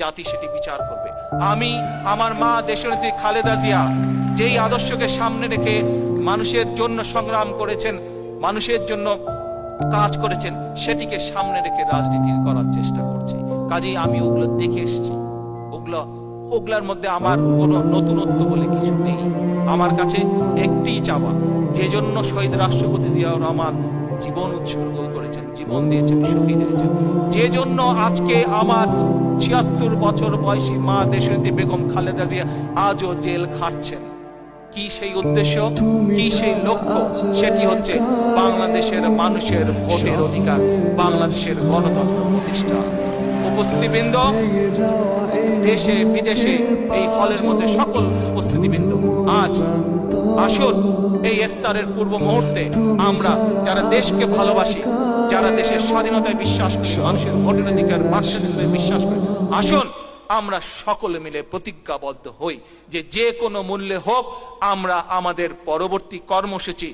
জাতি সেটি বিচার করবে। আমি আমার মা দেশনেত্রী খালেদা জিয়া যেই আদর্শকে সামনে রেখে মানুষের জন্য সংগ্রাম করেছেন, মানুষের জন্য কাজ করেছেন, সেটিকে সামনে রেখে রাজনীতি করার চেষ্টা করছি। কাজেই আমি ওগুলো দেখে এসেছি। ওগুলার মধ্যে আমার কোনো নতুনত্ব বলে কিছু নেই। আমার কাছে একটি চাওয়া, যে জন্য শহীদ রাষ্ট্রপতি জিয়াউর রহমান জীবন উৎসর্গ করেছেন, জীবন দিয়েছেন, শহীদ হয়েছেন, যে জন্য আজকে আমার ৭৬ বছর বয়সী মা দেশনেত্রী বেগম খালেদা জিয়া আজও জেল খাটছেন, কি সেই উদ্দেশ্য, কি সেই লক্ষ্য? সেটি হচ্ছে বাংলাদেশের মানুষের ভোটের অধিকার, বাংলাদেশের গণতন্ত্র প্রতিষ্ঠা। উপস্থিতিবৃন্দ, দেশে বিদেশে এই হলের মধ্যে সকল উপস্থিতিবৃন্দ, আজ আসুন এই ইফতারের পূর্ব মুহূর্তে আমরা যারা দেশকে ভালোবাসি, যারা দেশের স্বাধীনতায় বিশ্বাস করি, মানুষের ভোটের অধিকার, বাক স্বাধীনতায় বিশ্বাস করি, আসুন আমরা সকলে মিলে প্রতিজ্ঞাবদ্ধ হই যে যে কোনো মূল্যে হোক আমরা আমাদের পরবর্তী কর্মসূচি